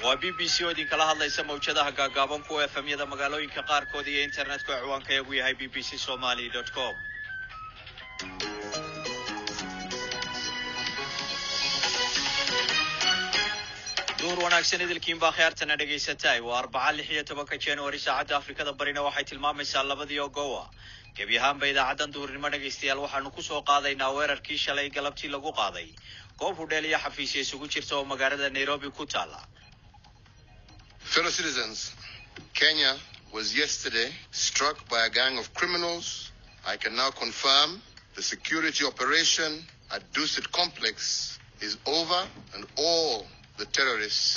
waa BBC oo idin kala hadlaysa mawjadaha gaagaaban ku FM-yada magaalooyinka qaarkood iyo internetka ciwaankayagu yahay bbcsomali.com. duur wanaagsan idilkiin baa khiyaartana dhegaysatay waa 4 January saacadda Afrikada barina waxay tilmaamaysaa 2 Gowa. gebi ahaanba idaacaddan duurnimo dhegaystayaal waxaanu ku soo qaadaynaa weerarkii shalay galabtii lagu qaaday goob hudheel iyo xafiisyo isugu jirta oo magaalada Nairobi ku taala. Fellow citizens, Kenya was yesterday struck by a gang of criminals. I can now confirm the security operation at Dusit Complex is over and all the terrorists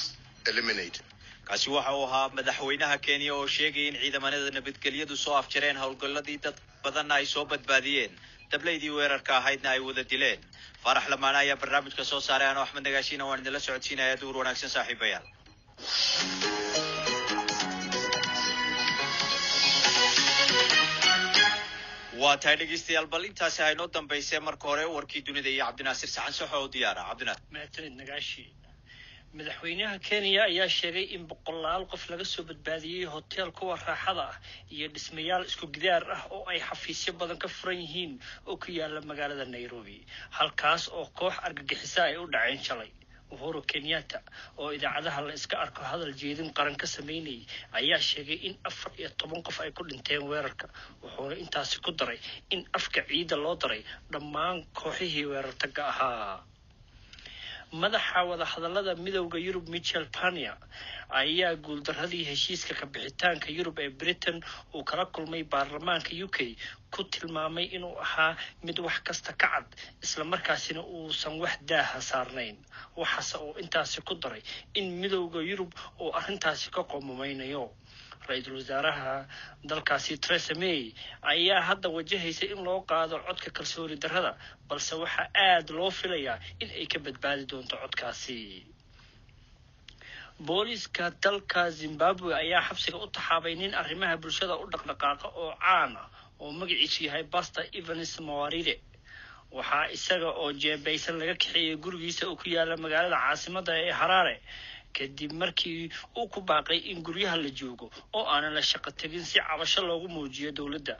eliminated. kaasi waxa uu ahaa madaxweynaha Kenya oo sheegay in ciidamada nabadgelyadu soo afjareen howlgalladii dad badan ay soo badbaadiyeen dableydii weerarka ahaydna ay wada dileen. farax lamaana ayaa barnaamijka soo saaray aan Axmed Nagaashiina waan idin la socodsiinayaa duur wanaagsan saaxiibayaal. waa tahay dhegeystayaal bal intaasi aynoo dambaysay marka hore warkii dunida iyo Cabdinaasir Saxan Soxo oo diyaara. Cabdinaasir maatanid Nagaashi. madaxweynaha Kenya ayaa sheegay in boqolaal qof laga soo badbaadiyay hotel kuwa raaxada ah iyo dhismayaal isku gidaar ah oo ay xafiisyo badan ka furan yihiin oo ku yaala magaalada Nairobi halkaas oo koox argagixisa ay u dhaceen shalay. Uhuru Kenyatta oo idaacadaha la iska arko hadal jeedin qaran ka sameynay ayaa sheegay in 14 qof ay ku dhinteen weerarka wuxuuna intaasi ku daray in afka ciida loo daray dhammaan kooxihii weerartaga ahaa. madaxa wada hadallada midowga Yurub Michel Barnier ayaa guuldaradii heshiiska ka bixitaanka Yurub ee Britain uu kala kulmay baarlamaanka UK ku tilmaamay inuu ahaa mid wax kasta ka cad isla markaasina uusan wax daaha saarnayn waxaase uu intaasi ku daray in midowga Yurub uu arrintaasi ka qoomeynayo. ra'iisul wasaaraha dalkaasi Theresa May ayaa hadda wajahaysa in loo qaado codka kalsooni darrada balse waxa aad loo filayaa in ay ka badbaadi doonto codkaasi. booliska dalka Zimbabwe ayaa xabsiga u taxaabay nin arrimaha bulshada u dhaqdhaqaaqa oo caan ah oo magaciisu yahay Pastor Evans Mawarire. waxaa isaga oo jeebaysan laga kaxeeyay gurigiisa oo ku yaala magaalada caasimadda ee Harare kadib markii uu ku baaqay in guryaha la joogo oo aan la shaqo tagin si cabasho loogu muujiyo dawladda.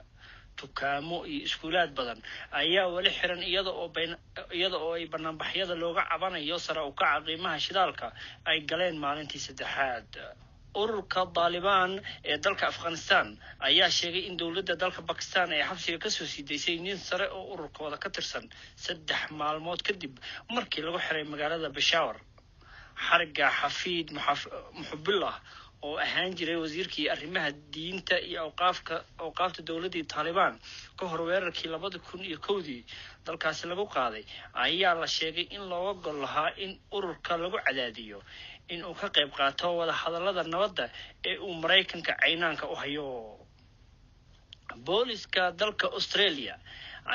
dukaamo iyo iskuulaad badan ayaa wali xiran iyada oo ay banaanbaxyada looga cabanayo sare u kaca qiimaha shidaalka ay galeen maalintii saddexaad. ururka Taliban ee dalka Afghanistan ayaa sheegay in dawladda dalka Pakistan ay xabsiga ka soo siideysay nin sare oo ururkooda ka tirsan 3 maalmood kadib markii lagu xiray magaalada Peshawar. xarga Xafiid Muxabbillah oo ahaan jiray wasiirkii arrimaha diinta iyo awqaafta dawladda Taliban ka hor weerarkii 2001 dalkaasi lagu qaaday ayaa la sheegay in looga gol lahaa in ururka lagu cadaadiyo in uu ka qayb qaato wada hadallada nabadda ee uu Mareykanka caynaanka u hayo. booliska dalka Australia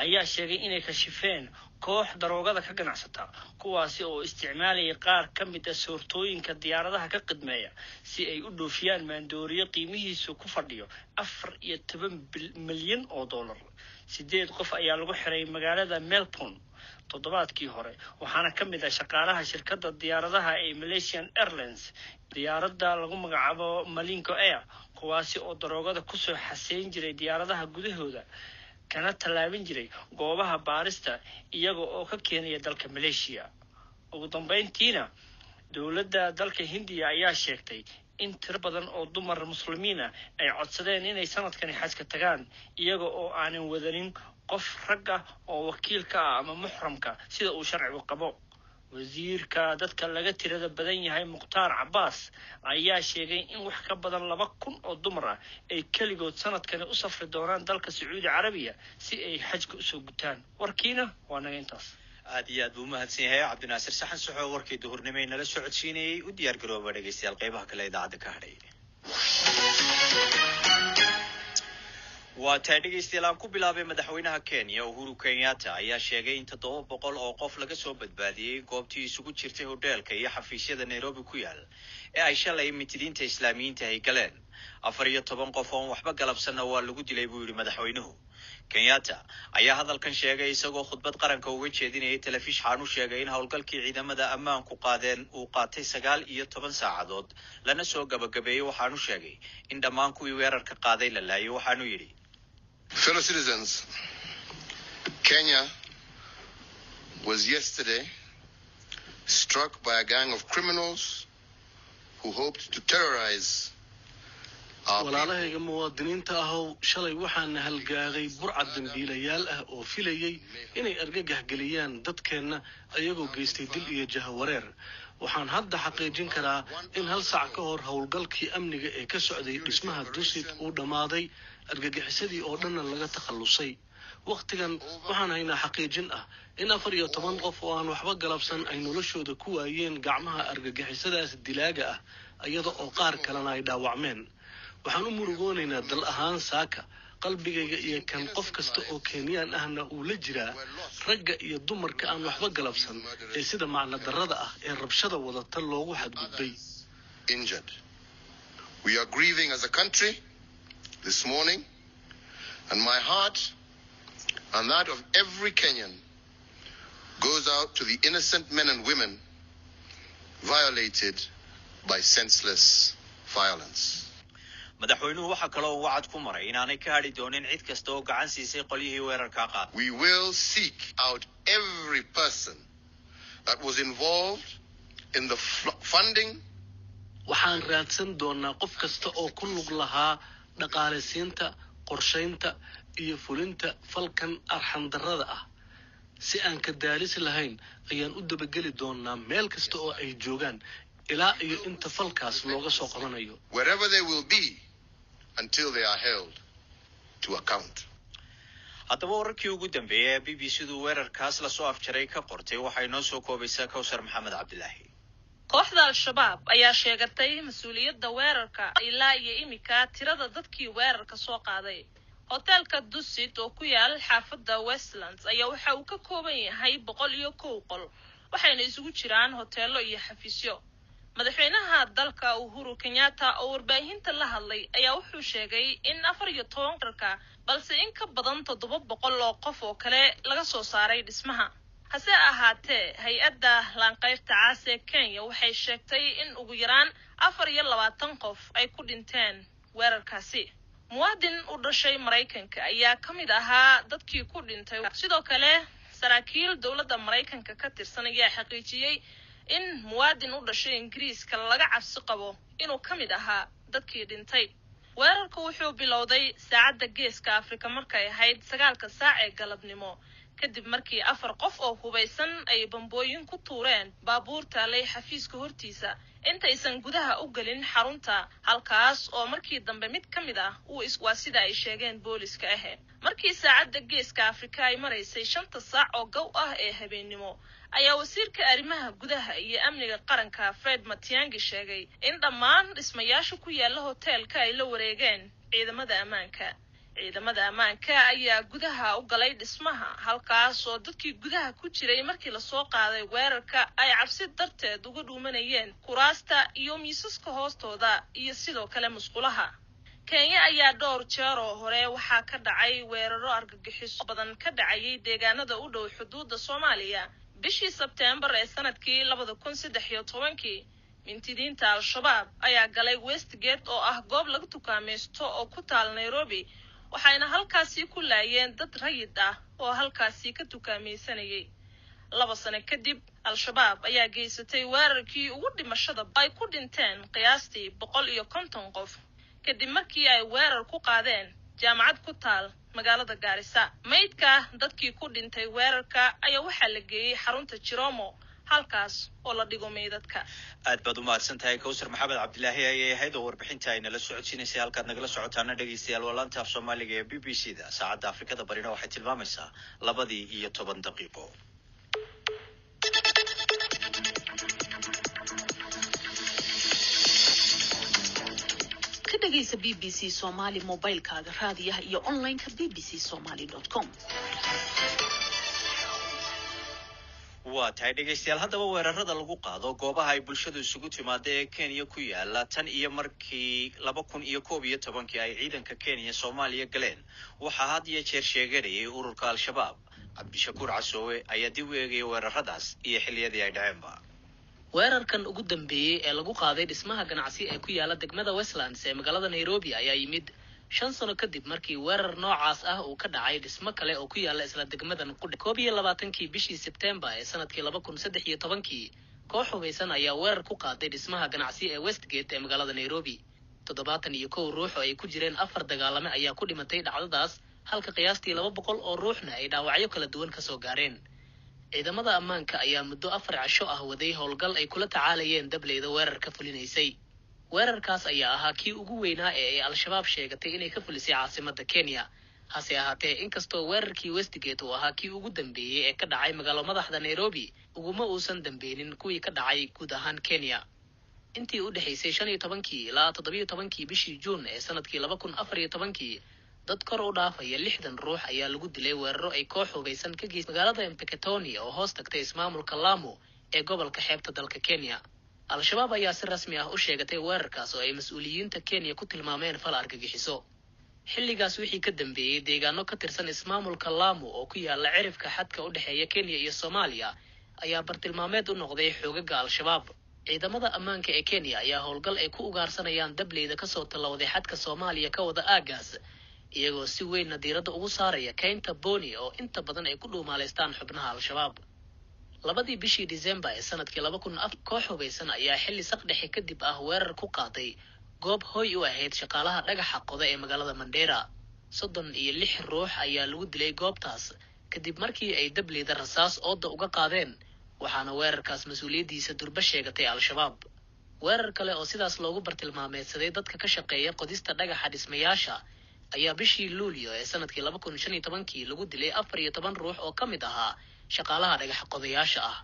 ayaa sheegay inay kashifeen koox daroogada ka ganacsata kuwaasi oo isticmaalaya qaar ka mid ah suurtooyinka diyaaradaha ka qidmeeya si ay u dhoofiyaan maandooriyo qiimihiisu ku fadhiyo 14 milyan oo dollar. 8 qof ayaa lagu xiray magaalada Melbourne toddobaadkii hore waxaana ka mid ah shaqaalaha shirkadda diyaaradaha ee Malaysian Airlines diyaaradda lagu magacaabo Malinko Air kuwaasi oo daroogada ku soo xaseyn jiray diyaaradaha gudahooda kana talaabin jiray goobaha baarista iyaga oo ka keenaya dalka Malaysia. ugu dambeyntiina dawladda dalka Hindiya ayaa sheegtay in tir badan oo dumar muslimiina ay codsadeen inay sanadkan xajka tagaan iyaga oo aanan wadanin qof rag ah oo wakiil ka ah ama muxramka sida uu sharcigu qabo. wasiirka dadka laga tirada badan yahay Mukhtaar Abbas ayaa sheegay in wax ka badan 2,000 oo dumar ah ay kaligood sanadkan u safri doonaan dalka Sacuudi Carabiya si ay xajka u soo gutaan. warkiina waa naga intaas. aad iyo aad buu mahadsan yahay Cabdinaasir Saxan Soxo warkii duhurnimo nala socodsiinayay u diyaar garooba dhegeystayaal qaybaha kale idaacadda ka hadhay. waa tahay dhegaystayaal aan ku bilaabay madaxweynaha Kenya Uhuru Kenyatta ayaa sheegay in 700 oo qof laga soo badbaadiyay goobtii isugu jirtay hoteelka iyo xafiisyada Nairobi ku yaal ee ay shalay mitidiinta Islaamiyiinta ay galeen 14 qof oo waxba galabsana waa lagu dilay buu yiri madaxweynuhu. Kenyatta ayaa hadalkan sheegay isagoo khudbad qaranka uga jeedinayay telefishan u sheegay in howlgalkii ciidamada ammaanku qaadeen uu qaatay 19 saacadood lana soo gabagabeeyay waxaanu sheegay in dhammaan kuwii weerarka qaaday la laayay waxaanu yiri Fellow citizens, Kenya was yesterday struck by a gang of criminals who hoped to terrorize walaalahayga muwaadiniinta ahow shalay waxaana halgaagay burcad dambiilayaal ah oo filayay inay argagax geliyaan dadkeena ayagoo geystay dil iyo jahawareer. waxaan hadda xaqiijin karaa in hal saac ka hor howlgalkii amniga ee ka socday dhismaha Dusit uu dhamaaday, argagixisadii oo dhan laga takhalusay. waqtigan waxaan haynaa xaqiijin ah in 14 qof oo aan waxba galabsan ay noloshooda ku waayeen gacmaha argagixisadaas dilaaga ah iyada oo qaar kalena ay dhaawacmeen. waxaan u murugoonaynaa dal ahaan saaka qalbigayga iyo kan qof kasta oo Kenyan ahna uu la jiraa ragga iyo dumarka aan waxba galabsan ee sida macna darrada ah ee rabshada wadata loogu xadgudbay. Injured. We are grieving as a country this morning, and my heart and that of every Kenyan goes out to the innocent men and women violated by senseless violence. madaxweynuhu waxa kale oo wacad ku maray inaanay ka hadhi doonin cid kasta oo gacan siisay qolyihii weerarka qaaday. We will seek out every person that was involved in the funding. waxaan raadsan doonaa qof kasta oo ku lug lahaa dhaqaaleysiinta, qorsheynta iyo fulinta falkan arxan darrada ah. si aan ka daalis lahayn ayaan u dabageli doonaa meel kasta oo ay joogaan ilaa iyo inta falkaas looga soo qabanayo. Wherever they will be until they are held to account. haddaba wararkii ugu dambeeyay ee BBC-du weerarkaas la soo afjaray ka qortay waxay noo soo koobaysaa Kawsar Maxamed Cabdilaahi. kooxda al-shabaab ayaa sheegatay mas'uuliyadda weerarka ilaa iyo imika tirada dadkii weerarka soo qaaday. hoteelka Dusit oo ku yaal xaafadda Westlands ayaa waxa uu ka kooban yahay 101 qol, waxayna isugu jiraan hoteelo iyo xafiisyo. madaxweynaha dalka Uhuru Kenyatta oo warbaahinta la hadlay ayaa wuxuu sheegay in 14 balse in ka badan 700 oo qof oo kale laga soo saaray dhismaha. hase ahaatee hay-adda laanqayrta cas ee Kenya waxay sheegtay in ugu yaraan 24 qof ay ku dhinteen weerarkaasi. muwaadin u dhashay Mareykanka ayaa ka mid ahaa dadkii ku dhintay. sidoo kale saraakiil dowladda Mareykanka ka tirsan ayaa xaqiijiyay in muwaadin u dhashay Ingiriiska laga cabsi qabo inuu ka mid ahaa dadkii dhintay. weerarku wuxuu bilowday saacadda Geeska Afrika markay ahayd 9 saac ee galabnimo, kadib markii 4 qof oo hubeysan ay bambooyin ku tuureen baabuur taalay xafiiska hortiisa intaysan gudaha u galin xarunta, halkaas oo markii dambe mid ka mid ah uu waa sida ay sheegeen booliska ah. markii saacadda Geeska Afrika ay maraysay 5 saac oo gow ah ee habeenimo ayaa wasiirka arrimaha gudaha iyo amniga qaranka Fred Matiang'i sheegay in dhammaan dhismayaasha ku yaala hoteelka ay la wareegeen ciidamada ammaanka. ciidamada ammaanka ayaa gudaha u galay dhismaha, halkaas oo dadkii gudaha ku jiray markii la soo qaaday weerarka ay cabsi darteed uga dhuumanayeen kuraasta iyo miisaska hoostooda iyo sidoo kale musqulaha. Kenya ayaa dhowr jeer oo hore waxaa ka dhacay weeraro argagixiso badan ka dhacayay deegaanada u dhow xuduudda Soomaaliya. bishii Sebtembar ee sanadkii 2013 mintidiinta al-shabaab ayaa galay Westgate oo ah goob lagu tukaamaysto oo ku taal Nairobi, waxayna halkaasi ku laayeen dad rayid ah oo halkaasi ka tukaamaysanayay. 2 sano kadib al-shabaab ayaa geysatay weerarkii ugu dhimashada ay ku dhinteen qiyaastii 150 qof kadib markii ay weerar ku qaadeen jaamacad ku taal magaalada Garissa. maydka dadkii ku dhintay weerarka ayaa waxaa la geeyay xarunta Chiromo, halkaas oo la dhigo meydadka. aad baad u mahadsantahay Kawsar Maxamed Cabdilaahi ayay ahayd oo warbixinta ay nala socodsiinaysay. halkaad nagala socotaana dhegeystayaal waa laanta af Soomaaliga ee BBC-da. saacadda Afrikada Barina waxay tilmaamaysaa 2:10 daqiiqo. dhagaysa BBC Somali mobile-kaaga raadiyaha iyo online-ka bbcsomali.com. waa tahay dhegaystayaal haddaba weerarada lagu qaado goobaha ay bulshadu isugu timaada ee Kenya ku yaala tan iyo markii 2011 ay ciidanka Kenya Soomaaliya galeen waxaa had iyo jeer sheeganayay ururka Al-Shabaab. Cabdishakuur Casoowe ayaa dib u eegay weeraradaas iyo xilliyadii ay dhaceenba. weerarkan ugu dambeeyay ee lagu qaaday dhismaha ganacsi ee ku yaala degmada Westlands ee magaalada Nairobi ayaa yimid 5 sano kadib markii weerar noocaas ah uu ka dhacay dhismo kale oo ku yaala isla degmadan 22 bishii September ee sanadkii 2013 koox hubeysan ayaa weerar ku qaaday dhismaha ganacsi ee Westgate ee magaalada Nairobi. 71 ruux oo ay ku jireen 4 dagaalame ayaa ku dhimatay dhacdadaas halka qiyaastii 200 oo ruuxna ay dhaawacyo kala duwan ka soo gaareen. ciidamada ammaanka ayaa muddo 4 casho ah waday howlgal ay kula tacaalayeen dableyda weerarka fulinaysay. weerarkaas ayaa ahaa kii ugu weynaa ee ay Al-Shabaab sheegatay inay ka fulisay caasimadda Kenya. hase ahaatee inkastoo weerarkii Westgate uu ahaa kii ugu dambeeyay ee ka dhacay magaalo madaxda Nairobi uguma uusan dambeenin kuwii ka dhacay guud ahaan Kenya. intii u dhaxaysay 15 ilaa 17 bishii June ee sanadkii 2014 dad kor u dhaafaya 60 ruux ayaa lagu dilay weeraro ay koox hubeysan ka geysay magaalada Mpeketoni oo hoos tagtay ismaamulka Lamu ee gobolka xeebta dalka Kenya. Al-Shabaab ayaa si rasmi ah u sheegatay weerarkaas oo ay mas'uuliyiinta Kenya ku tilmaameen fal argagixiso. xilligaas wixii ka dambeeyay deegaano ka tirsan ismaamulka Lamu oo ku yaala cirifka xadka u dhaxeeya Kenya iyo Soomaaliya ayaa bartilmaameed u noqday xoogagga Al-Shabaab. ciidamada ammaanka ee Kenya ayaa howlgal ay ku ugaarsanayaan dableyda ka soo talawday xadka Soomaaliya ka wada aagaas iyagoo si weyn diiradda ugu saaraya kaynta Boni oo inta badan ay ku dhuumaaleystaan xubnaha Al-Shabaab. 2 bishii December ee sanadkii 2004 koox hubeysan ayaa xilli saqdhexe kadib ah weerar ku qaaday goob hoy u ahayd shaqaalaha dhagaxa qoda ee magaalada Mandera. 36 ruux ayaa lagu dilay goobtaas kadib markii ay dableyda rasaas ooda uga qaadeen waxaana weerarkaas mas'uuliyadiisa durba sheegatay Al-Shabaab. weerar kale oo sidaas loogu bartilmaameedsaday dadka ka shaqeeya qodista dhagaxa dhismayaasha ayaa bishii Luulyo ee sanadkii 2015 lagu dilay 14 ruux oo ka mid ahaa shaqaalaha dhagax qodayaasha ah.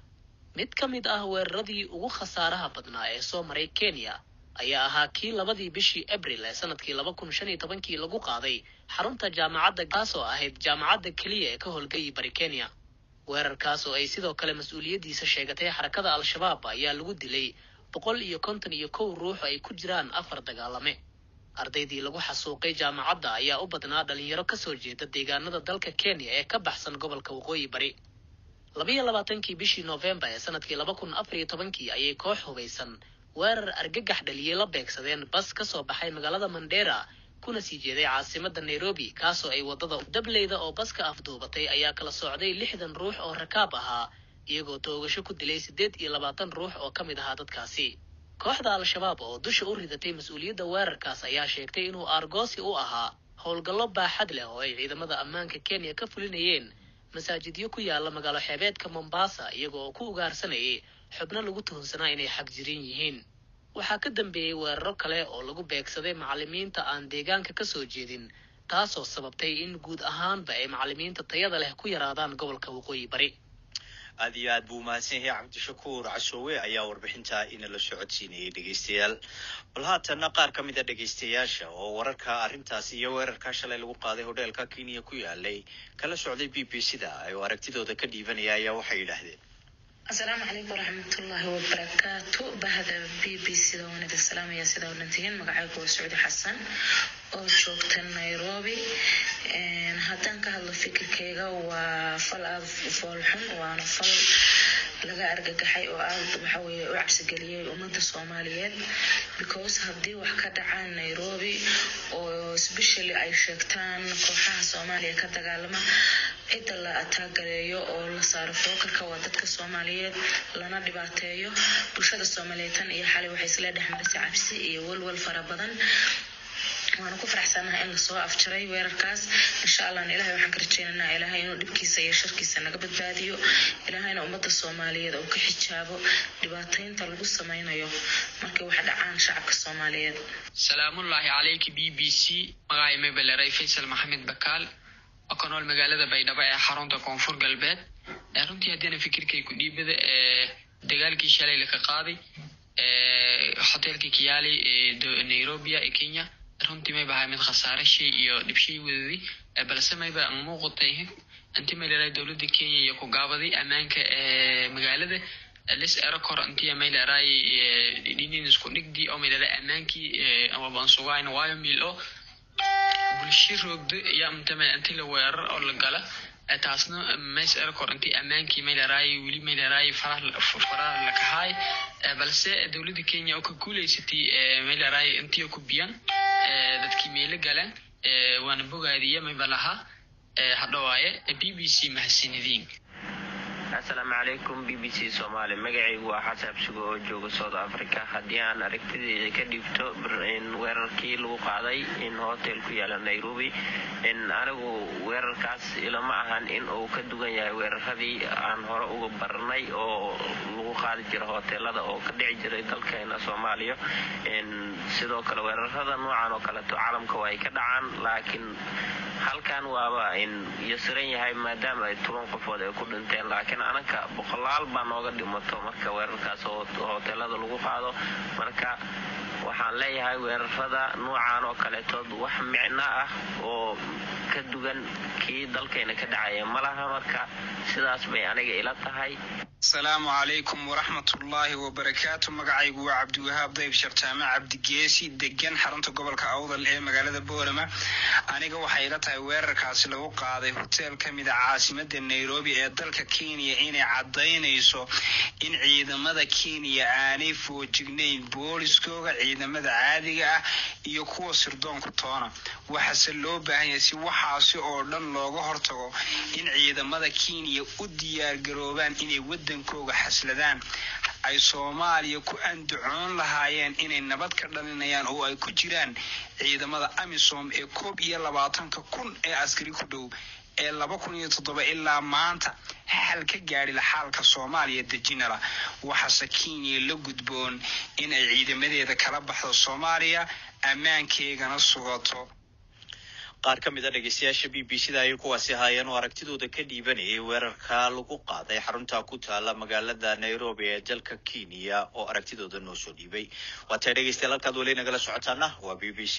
mid ka mid ah weeraradii ugu khasaaraha badnaa ee soo maray Kenya ayaa ahaa kii 2 bishii April ee sanadkii 2015 lagu qaaday xarunta jaamacadda kaas oo ahayd jaamacadda kaliya ee ka howlgayay bari Kenya. weerarkaas oo ay sidoo kale mas'uuliyadiisa sheegatay xarakada Al-Shabaab ayaa lagu dilay 151 ruux ay ku jiraan 4 dagaalame. ardaydii lagu xasuuqay jaamacadda ayaa u badnaa dhalinyaro ka soo jeeda deegaanada dalka Kenya ee ka baxsan gobolka Waqooyi Bari. 22 bishii November ee sanadkii 2014 ayay koox hubeysan weerar argagax dhaliyay la beegsadeen bas ka soo baxay magaalada Mandera kuna sii jeeday caasimadda Nairobi kaasoo ay wadada dableyda oo baska afduubatay ayaa kala socday 60 ruux oo rakaab ahaa iyagoo toogasho ku dilay 28 ruux oo ka mid ahaa dadkaasi. kooxda Al-Shabaab oo dusha u ridatay mas'uuliyadda weerarkaas ayaa sheegtay inuu argoosi u ahaa howlgallo baaxad leh oo ay ciidamada ammaanka Kenya ka fulinayeen masaajidyo ku yaala magaalo xeebeedka Mombasa iyagoo ku ugaarsanayay xubno lagu tuhunsanaa inay xaq jirin yihiin. waxaa ka dambeeyay weeraro kale oo lagu beegsaday macallimiinta aan deegaanka ka soo jeedin taasoo sababtay in guud ahaanba ay macallimiinta tayada leh ku yaraadaan gobolka Waqooyi Bari. aad iyo aad buu mahadsan yahay Cabdishakuur Casoowe ayaa warbixinta inala socodsiinayay dhegaystayaal. bal haatana qaar ka mid ah dhegaystayaasha oo wararka arrintaas iyo weerarka shalay lagu qaaday hoteelka Kenya ku yaalay kala socday BBC-da ay aragtidooda ka dhiibanaya ayaa waxay yiraahdeen. السلام عليكم ورحمة الله وبركاته. بهذا BBC دون السلام يا سيدة ونتيجين مقعد سعودي حسن أو شوكت نيروبي. هذا كهذا فكر كيجا وفل فالحن وأنا فل لقى أرجع حي وأرد بحاول وعبس قليل ومنت الصوماليين because هدي وحكد عن نيروبي وسبيشلي أي شكتان كوحة صومالية كتجالمة إذا لا أتاجريو أو لا صار فوق كوادتك الصوماليين لنا دبعتيو بشر الصوماليين هي حالة وحيسلا دحين بس عبسي والفرابضن وأنا كفر حسنها إن الصواف شري ويركز إن شاء الله إن إلهي وحنكرتشين إن إلهي إنه دبكي سيشركي سنة قبل باديو إلهي إنه أمد الصومالية أو كحجابه دبعتين طلبوا السماين يوم مركي واحد عن شعب الصوماليين. سلام الله عليك BBC مغاي مبل رئي فيصل محمد بكال أكونول مقالة بيدبا حارونتا كونفور قلبات runtii haddii fikirkay ku dhiibada dagaalkii shalay la ka qaaday hotelka Kiali ee Nairobi ee Kenya runtii may bahay mid khasaare shay iyo dhibshay wadadi balse may ba muuqatay intii may leedahay dowladda Kenya iyo ku gaabaday ammaanka magaalada lis airport intii may leedahay dhinin isku dhigdi oo may leedahay ammaankii ama baan sugayn waayo milo bulshada roogdo iyo intii la weerar oo la gala taasna mees airport intii ammaankii may leedahay wili may leedahay faraha la kahay balse dowladda Kenya oo ka guuleysatay may leedahay intii ku biyan dadkii meelo galeen waana bogaadiye may balaha hadhawaaye BBC mahasinidiin. Assalaamu calaykum BBC Soomaali magacaygu waa Xasan Sugo oo jooga South Africa haddii aan aragtidayda ka dhibto in weerarkii lagu qaaday in hotel ku yaala Nairobi in anigu weerarkaas ilama ahan in uu ka duwan yahay weeraradii aan hore uga barnay oo lagu qaadi jiray hoteelada oo ka dhici jiray dalkeena Soomaaliya in sidoo kale weerarada noocan oo kale caalamka way ka dhacaan laakiin halkan waaba in yasran yahay maadaama ay 10 qofood ay ku dhinteen laakiin anaka boqolaal baa nooga dhimato marka weerarkaas oo hoteelada lagu qaado marka waxaan leeyahay weerarada noocan oo kale tood wax micno ah oo ka duwan kii dalkeena ka dhacay malaha marka sidaas bay aniga ila tahay. السلام عليكم ورحمة الله وبركاته مقعيق وعبد الوهاب ضيب شرطامة عبد الجيسي دقن حرمت قبل كأوضل إيه مقالة بورما أنا جو حيرتها ويركاس لو قاضي هوتيل كميدا عاصمة النيروبي دلك كينيا إني عضين يسو إن عيد مدى كينيا آني فوجنين بوليسكوغا عيد مدى عادية يكو سردون كتونا وحسلو باهيسي وحاسي أوردن لوغو هرتغو إن عيد مدى كينيا وديار قروبان إني ودن kooga xasladaan ay Soomaaliya ku anducoon lahaayeen inay nabad ka dhalinayaan oo ay ku jiraan ciidamada AMISOM ee 22,000 ee askari ku dhow ee 2007 ilaa maanta xal ka gaari la xaalka Soomaaliya dejinala waxa Kenya la gudboon in ay ciidamadeeda kala baxdo Soomaaliya ammaankeegana sugato. qaar ka mid ah dhageystayaasha BBC-da ay kuwaasi haayeen oo aragtidooda ka dhiibanayay weerarka lagu qaaday xarunta ku taala magaalada Nairobi ee dalka Kenya oo aragtidooda noo soo dhiibay. waa tahay dhageystayaal halkaad weli nagala socotaana waa BBC.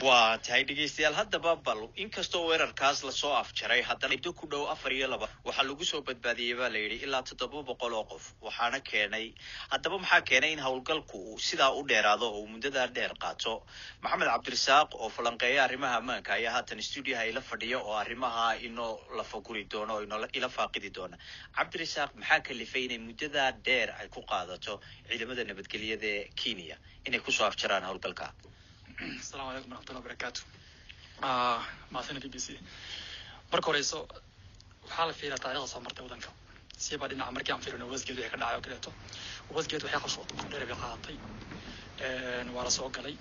waa tahay dhageystayaal haddaba bal inkastoo weerarkaas la soo afjaray haddana muddo ku dhow 4 iyo 2 waxaa lagu soo badbaadiyay baa la yidhi ilaa 700 oo qof waxaana keenay haddaba maxaa keenay in howlgalku sidaa u dheeraado oo muddada dheer qaato. Maxamed Cabdirasaaq oo falanqeeya arrimaha ammaanka ayaa haatan studio ila fadhiya oo arrimaha inoo la faguri doono oo inoo ila faaqidi doona. Cabdirasaaq maxaa kalifay inay muddada dheer ay ku qaadato ciidamada nabadgelyada Kenya inay ku soo afjaraan howlgalka? السلام عليكم ورحمة الله وبركاته. ما سنة BBC. بركوريسو حال في تاريخ صامرت ودنك. سيبا دينا عمرك عم فيرنا وزجد وياك دعوة كليته. وزجد وياك خشوط دربي قاطي. ورسوق علي.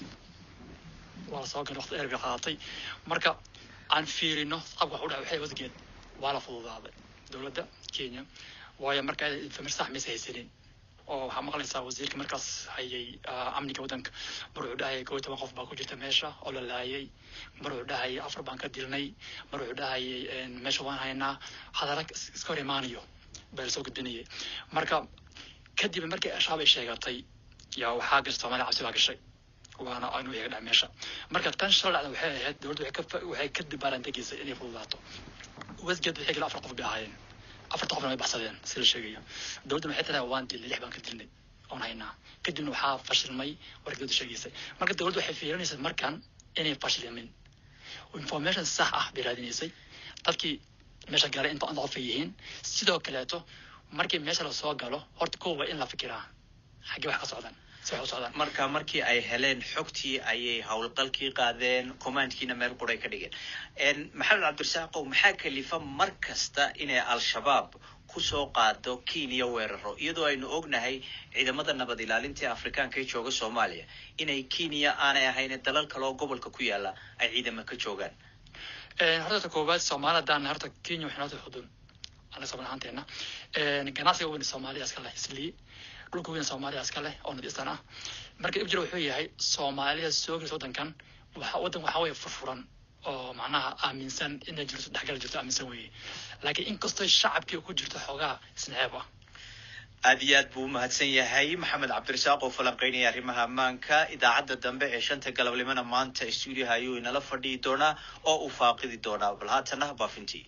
ورسوق الوقت دربي قاطي. مركا عن فيرنا أبغى أقول وحي وزجد ولا فوضى هذا. دولة كينيا. ويا مركا في مرسح مسيسين. oo waxa maqlaysaa wasiirka markaas hayay amniga wadanka maruu dhahay 12 qof baa ku jirta meesha oo la laayay maruu dhahay 4 baan ka dilnay maruu dhahay meesha waan haynaa hadalka iska hor imaanayo bal soo gudbinayay marka kadib markii ashaab ay sheegatay yaa waxa gashay Soomaaliya cabsi baa gashay waana aynu yeegnaa meesha marka tan shalada waxay ahayd dawladdu waxay ka dibaaran tagisay inay fududaato wasjad waxay kala 4 qof baahayn 4 qof ay baxsadeen sida sheegaya dawladdu waxay tahay waan dilay 6 baan ka dilnay oo haynaa kadibna waxa fashilmay wargadu sheegaysay marka dawladdu waxay fiirinaysaa markan inay fashilmin information sax ah biraadinaysay dadkii meesha gaaray inta aan qofiyiin sidoo kaleeto markii meesha la soo galo horta koowa in la fikiraa xagee wax ka socdaan markii ay heleen xogtii ayay howlgalkii qaadeen commandkiina meel quray ka dhigeen maxamed Cabdirasaaq maxaa kalifa markasta inay al-shabaab ku soo qaado Kenya weeraro iyadoo aynu ognahay ciidamada nabad ilaalinta Afrikaanka ee jooga Soomaaliya inay Kenya aanay ahayn dalal kale oo gobolka ku yaala ay ciidamada ka joogaan horta koobaad Soomaalida horta Kenya waxay noo xudun ana Soomaaliyeena ganacsiga weyn Soomaaliya iska leh isli dhulka weyn Soomaaliya iska leh oo nadiisana marka ibjiro wuxuu yahay Soomaaliya soo gasho wadankan waxa way furfuran oo macnaha aaminsan in jirto dhaxgal jirto aaminsan weeye laakiin in kastoo shacabkii ku jirto xogaa isneeba aad iyo aad buu u mahadsan yahay maxamed cabdirasaaq oo falanqeynaya arrimaha ammaanka idaacadda dambe ee 5 galabnimona maanta stuudiyaha ayuu inala fadhiyi doonaa oo uu faaqidi doonaa bal haatana baafintii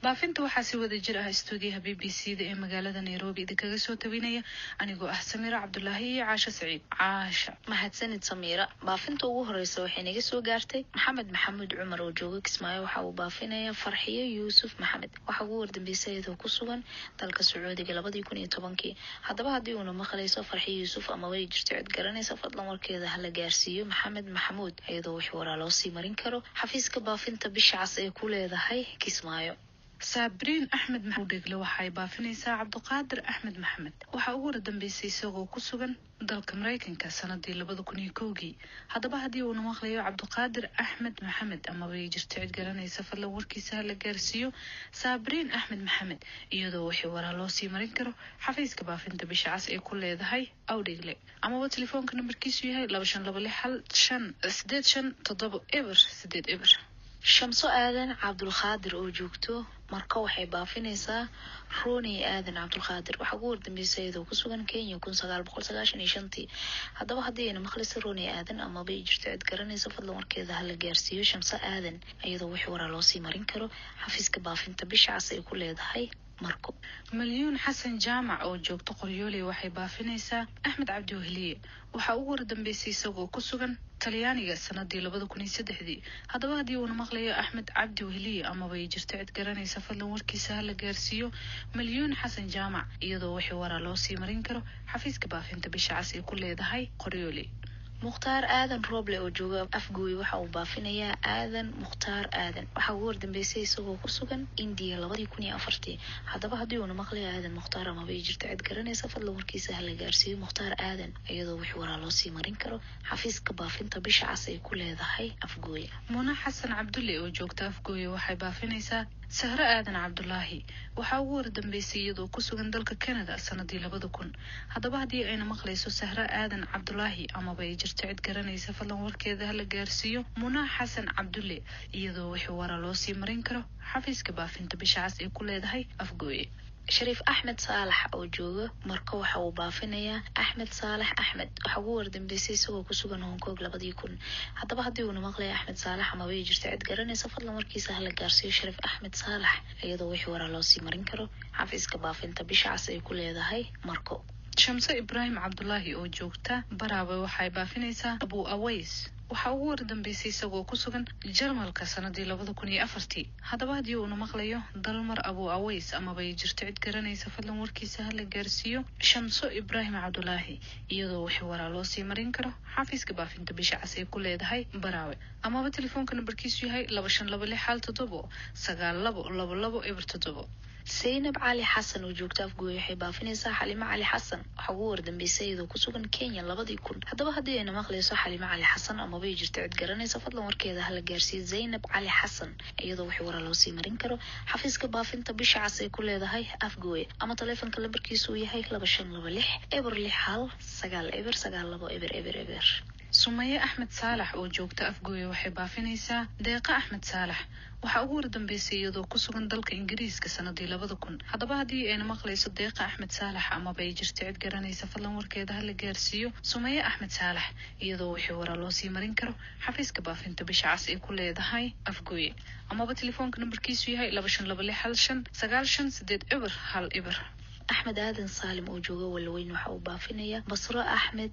baafinta waxaa si wada jir ah stuudiyaha BBC da ee magaalada Nairobi idinkaga soo tawinaya anigoo ah Samira Cabdullaahi iyo Caasha Saciid. Caasha mahadsanid Samira. baafinta ugu horeysa waxay naga soo gaartay Maxamed Maxamuud Cumar oo jooga Kismaayo. waxa uu baafinaya Farxiyo Yuusuf Maxamed. waxa uu wardambeysay iyadoo ku sugan dalka Sacuudiga 2010. haddaba haddii uu maqlayso Farxiyo Yuusuf ama way jirto cid garanaysa fadlan warkeeda hala gaarsiiyo Maxamed Maxamuud iyadoo wixii waraa loo sii marin karo xafiiska baafinta bisha cas ee ku leedahay Kismaayo. Sabriin Ahmed Maxuudegle waxay baafinaysaa Cabduqaadir Ahmed Maxamed. waxa uu wardambeysay isagoo ku sugan dalka Mareykanka sanadii 2001. haddaba haddii uu maqlayo Cabduqaadir Ahmed Maxamed ama way jirto cid garanaysa fadlan warkiisa la gaarsiiyo Sabriin Ahmed Maxamed iyadoo wixii waraa loo sii marin karo xafiiska baafinta bisha cas ee ku leedahay Awdhegle ama telefoonka nambarkiisu yahay 2525 Shamso Aadan Cabdulqaadir oo joogto marka waxay baafinaysaa Rooney Aadan Cabdulqaadir. waxa uu wardambeysay iyadoo ku sugan Kenya 1995. haddaba haddii ay maqlayso Rooney Aadan ama bay jirto cid garanaysa fadlan warkeeda hala gaarsiiyo Shamso Aadan iyadoo wixii waraa loo sii marin karo xafiiska baafinta bisha cas ee ku leedahay Marko. Milyuun Xasan Jaamac oo joogto Qoryooley waxay baafinaysaa Axmed Cabdi Wehliye. waxa uu wardambeysay isagoo ku sugan Talyaaniga sanadii 2003. haddaba haddii uu maqlayo Axmed Cabdi Wehliye ama way jirto cid garanaysa fadlan warkiisa hala gaarsiiyo Milyuun Xasan Jaamac iyadoo wixii waraa loo sii marin karo xafiiska baafinta bisha cas ee ku leedahay Qoryooley. Mukhtaar Aadan Roble oo jooga Afgooy waxa uu baafinayaa Aadan Mukhtaar Aadan. waxa uu wardambeysay isagoo ku sugan India 2004. haddaba haddii uu maqlayo Aadan Mukhtaar ama way jirto cid garanaysa fadlan warkiisa hala gaarsiiyo Mukhtaar Aadan iyadoo wixii waraa loo sii marin karo xafiiska baafinta bisha cas ee ku leedahay Afgooy. Muna Xasan Cabdulle oo joogta Afgooy waxay baafinaysaa Sahra Aadan Cabdullaahi. waxa uu wardambeysay iyadoo ku sugan dalka Canada sanadii 2000. haddaba haddii ay maqlayso Sahra Aadan Cabdullaahi ama way jirto cid garanaysa fadlan warkeeda hala gaarsiiyo Muna Xasan Cabdulle iyadoo wixii waraa loo sii marin karo xafiiska baafinta bisha cas ee ku leedahay Afgooy. Shariif Ahmed Saalax oo jooga marka waxa uu baafinayaa Ahmed Saalax Ahmed. waxa uu wardambeysay isagoo ku sugan Hong Kong 2000. haddaba haddii uu maqlayo Ahmed Saalax ama way jirto cid garanaysa fadlan warkiisa hala gaarsiiyo Shariif Ahmed Saalax iyadoo wixii waraa loo sii marin karo xafiiska baafinta bisha cas ee ku leedahay Marko. Shamso Ibrahim Cabdullaahi oo joogta Baraawe waxay baafinaysaa Abu Aways. waxa uu wardambeysay isagoo ku sugan Jarmalka sanadii 2004. haddaba haddii uu maqlayo Dalmar Abu Aways ama way jirto cid garanaysa fadlan warkiisa hala gaarsiiyo Shamso Ibrahim Cabdullaahi iyadoo wixii waraa loo sii marin karo xafiiska baafinta bisha cas ee ku leedahay Baraawe ama telefoonka nambarkiisu yahay 2526 Zainab Ali Xasan oo joogta Afgooy waxay baafinaysaa Xalimo Cali Xasan. waxa uu wardambeysay iyadoo ku sugan Kenya 2000. haddaba haddii ay maqlayso Xalimo Cali Xasan ama way jirto cid garanaysa fadlan warkeeda hala gaarsiiyo Zainab Ali Xasan iyadoo wixii waraa loo sii marin karo xafiiska baafinta bisha cas ee ku leedahay Afgooy ama telefoonka lambarkiisu yahay 2526 Sumaye Ahmed Saalax oo joogta Afgooy waxay baafinaysaa Deeqa Ahmed Saalax. waxa uu wardambeysay iyadoo ku sugan dalka Ingiriiska sanadii 2000. haddaba haddii ay maqlayso Deeqa Ahmed Saalax ama bay jirto cid garanaysa fadlan warkeeda hala gaarsiiyo Sumaye Ahmed Saalax iyadoo wixii waraa loo sii marin karo xafiiska baafinta bisha cas ee ku leedahay Afgooy ama telefoonka nambarkiisu yahay 2525 Axmed Aadan Saalim oo jooga Walweyn waxa uu baafinayaa Basro Axmed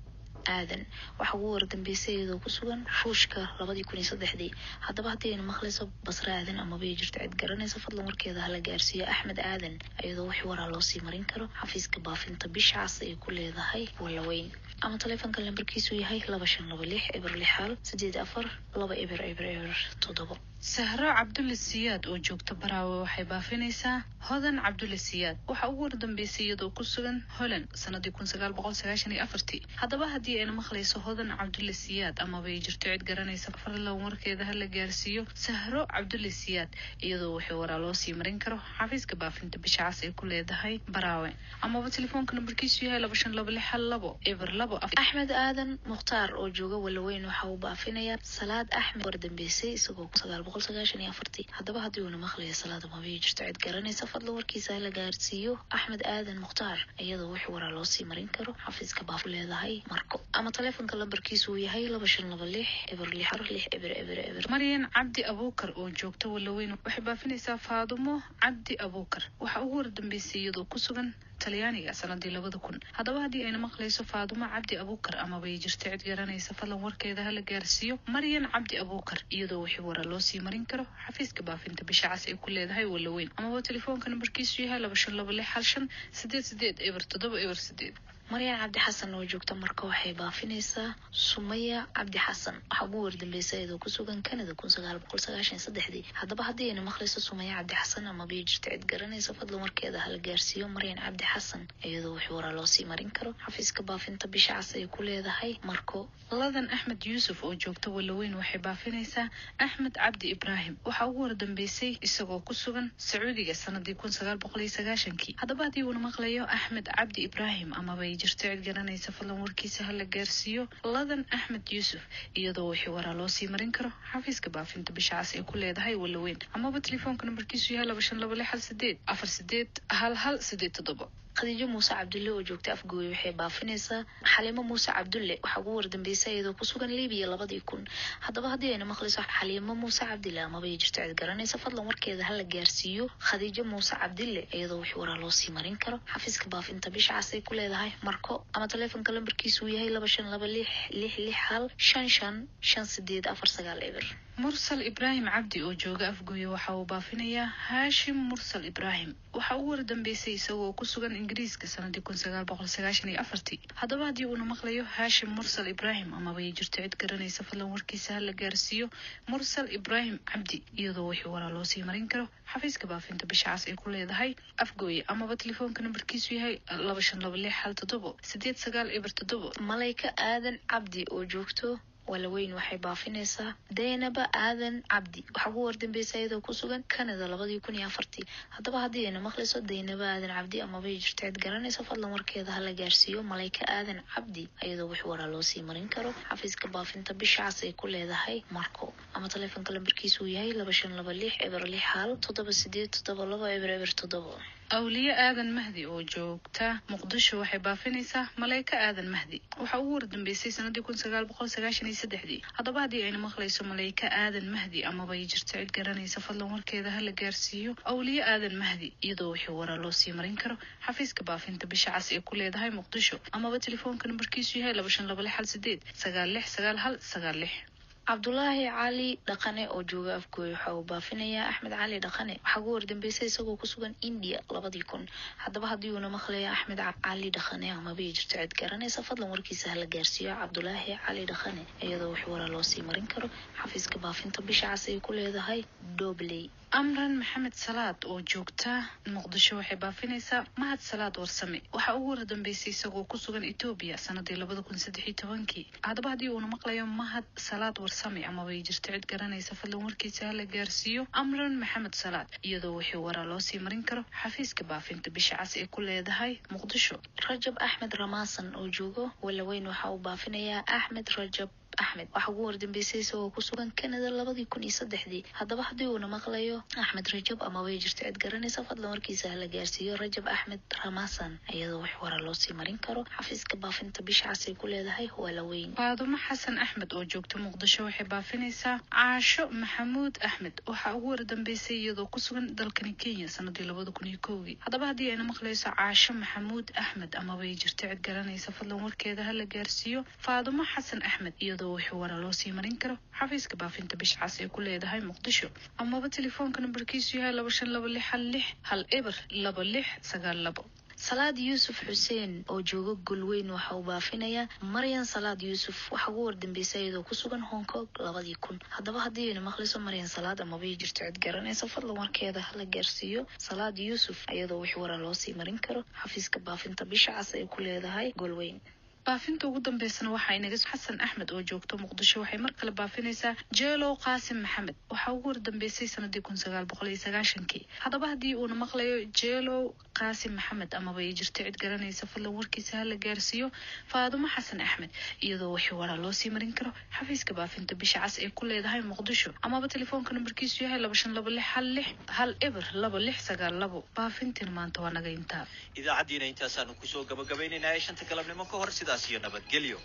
Aadan. waxa uu wardambeysay iyadoo ku sugan Ruushka 2003. haddaba haddii ay maqlayso Basro Aadan ama bay jirto cid garanaysa fadlan warkeeda hala gaarsiiyo Axmed Aadan iyadoo wixii waraa loo sii marin karo xafiiska baafinta bisha cas ee ku leedahay Walweyn ama telefoonka lambarkiisu yahay 2526 Sahra Cabdulle Siyaad oo joogta Baraawe waxay baafinaysaa Hodan Cabdulle Siyaad. waxa uu wardambeysay iyadoo ku sugan Holland sanadii 1994. haddaba haddii haddii ayna maqlayso hodan cabdulle siyaad amaba ay jirto cid garanaysa fadlan warkeeda ha la gaarsiiyo sahro cabdulle siyaad iyadoo wixii waraa loo sii marin karo xafiiska baafinta bisha cas ay ku leedahay baraawe amaba telefoonka nambarkiisu yahay 2522 axmed aadan mukhtaar oo jooga walaweyn waxa uu baafinayaa salaad axmed war dambeysay isagoo 994 haddaba haddii uuna maqlayo salaad amaba ay jirto cid garanaysa fadlan warkiisa ha la gaarsiiyo axmed aadan mukhtaar iyadoo wixii waraa loo sii marin karo xafiiska baaf leedahay marko ama telefoonka lambarkiisu uu yahay 2526 maryan cabdi abuukar oo joogta walaweyn waxay baafinaysaa faadumo cabdi abuukar waxa ugu wardambeysay iyadoo ku sugan talyaaniga sanadii 2000 haddaba haddii ayna maqlayso faadumo cabdi abuukar amaba ay jirto cid garanaysa fadlan warkeeda ha la gaarsiiyo maryan cabdi abuukar iyadoo wixii waraa loo sii marin karo xafiiska baafinta bisha cas ay ku leedahay walaweyn amaba telefoonka nambarkiisu yahay 2526 maryan cabdi xasan oo joogta marka waxay baafinaysaa sumaya cabdi xasan waxa ugu wardambeysay iyadoo ku sugan Canada 1993 haddaba haddii ayna maqlayso sumaya cabdi xasan ama bay jirto cid garanaysa fadlan warkeeda ha la gaarsiiyo maryan cabdi xasan iyadoo wixii waraa loo sii marin karo xafiiska baafinta bisha cas ay ku leedahay marko ladan axmed yuusuf oo joogta walaweyn waxay baafinaysaa axmed cabdi ibraahim waxa ugu wardambeysay isagoo ku sugan sacuudiga sanadii 1990 haddaba haddii uuna maqlayo axmed cabdi ibraahim ama bay jirto cid garanaysa fadlan warkiisa ha la gaarsiiyo ladan axmed yuusuf iyadoo wixii waraa loo sii marin karo xafiiska baafinta bisha cas ay ku leedahay walaweyn amaba telefoonka nambarkiisu yahay 2526 khadiijo muuse cabdulle oo joogta afgooy waxay baafinaysaa xaliimo muuse cabdulle waxa ugu wardambeysay iyadoo ku sugan Liibiya 2000 haddaba haddii ayna maqlayso xaliimo muuse cabdulle amaba ay jirto cid garanaysa fadlan warkeeda ha la gaarsiiyo khadiijo muuse cabdulle iyadoo wixii waraa loo sii marin karo xafiiska baafinta bisha cas ay ku leedahay marko ama telefoonka lambarkiisu yahay 2526555849 mursal ibraahim cabdi oo jooga afgooy waxa uu baafinayaa haashim mursal ibraahim waxa uu wardambeysay isagoo ku sugan ingiriiska sanadii 1994 haddaba haddii uuna maqlayo haashim mursal ibraahim amaba ay jirto cid garanaysa fadlan warkiisa ha la gaarsiiyo mursal ibraahim cabdi iyadoo wixii waraa loo sii marin karo xafiiska baafinta bisha cas ay ku leedahay afgooy amaba telefoonka nambarkiisu yahay 2526 malayka aadan cabdi oo joogto walaweyn waxay baafinaysaa Daynaba aadan cabdi waxa ugu wardambeysay iyadoo ku sugan Canada 2004 haddaba haddii ayna maqlayso Daynaba aadan cabdi ama bay jirto cid garanaysa fadlan warkeeda ha la gaarsiiyo malayka aadan cabdi iyadoo wixii waraa loo sii marin karo xafiiska baafinta bisha cas ay ku leedahay marko ama telefoonka lambarkiisu uu yahay 2526 awliye aadan mahdi oo joogta muqdisho waxay baafinaysaa malayka aadan mahdi waxa ugu wardambeysay sanadii 1993 haddaba haddii ayna maqlayso malayka aadan mahdi amaba ay jirto cid garanaysa fadlan warkeeda ha la gaarsiiyo awliye aadan mahdi iyadoo wixii waraa loo sii marin karo xafiiska baafinta bisha cas ee ku leedahay muqdisho amaba telefoonka nambarkiisu yahay 2526 cabdulaahi cali dhaqane oo jooga afgooy waxa uu baafinayaa axmed cali dhaqane waxa ugu wardambeysay isagoo ku sugan India 2000 haddaba haddii uuna maqlayo axmed cali dhaqane ama bay jirto cid garanaysa fadlan warkiisa ha la gaarsiiyo cabdulaahi cali dhaqane iyadoo wixii waraa loo sii marin karo xafiiska baafinta bisha cas ay ku leedahay Dobley amran maxamed salaad oo joogta muqdisho waxay baafinaysaa mahad salaad warsame waxa ugu wardambeysay isagoo ku sugan Ethiopia sanadii 2013 haddaba haddii uuna maqlayo mahad salaad warsame ama way jirto cid garanaysa fadlan warkiisa ha la gaarsiiyo amran maxamed salaad iyadoo wixii waraa loo sii marin karo xafiiska baafinta bisha cas ay ku leedahay muqdisho rajab axmed ramaasan oo joogo walaweyn waxa uu baafinayaa axmed rajab axmed waxa ugu wardambeysay isagoo ku sugan Canada 2003 haddaba haddii uuna maqlayo axmed rajab ama way jirto cid garanaysa fadlan warkiisa ha la gaarsiiyo rajab axmed ramaasan iyadoo wax waraa loo sii marin karo xafiiska baafinta bisha cas ay ku leedahay walaweyn faadumo xasan axmed oo joogta muqdisho waxay baafinaysaa caasho maxamuud axmed waxa ugu wardambeysay iyadoo ku sugan dalkani Kenya sanadii 2001 haddaba haddii ayna maqlayso caasho maxamuud axmed ama way jirto cid garanaysa fadlan warkeeda ha la gaarsiiyo faadumo xasan axmed iyadoo wax waraa loo sii marin karo xafiiska baafinta bisha cas ay ku leedahay muqdisho amaba telefoonka nambarkiisu yahay 2526 salaad yuusuf xuseen oo jooga Gulweyn waxa uu baafinayaa Maryan Salaad Yuusuf waxa ugu wardambeysay iyadoo ku sugan Hong Kong 2000 haddaba haddii ayna maqlayso Maryan Salaad ama bay jirto cid garanaysa fadlan warkeeda ha la gaarsiiyo Salaad Yuusuf iyadoo wax waraa loo sii marin karo xafiiska baafinta bisha cas ay ku leedahay Gulweyn baafinta ugu dambeysana waxaa inaga xasan axmed oo joogto muqdisho waxay mar kale baafinaysaa jeelow qaasim maxamed waxaa ugu wardambeysay sanadii 1990 haddaba haddii uuna maqlayo jeelow qaasim maxamed amaba ay jirto cid garanaysa fadlan warkiisa hala gaarsiiyo faadumo xasan axmed iyadoo wixii waraa loo sii marin karo xafiiska baafinta bisha cas ee ku leedahay muqdisho amaba telefoonka nambarkiisu yahay 2526 baafintiin maanta waa naga intaa idaacadiina intaasaanu kusoo gabagabaynaynaa shanta galabnimo ka hor sidaas iyo nabadgelyo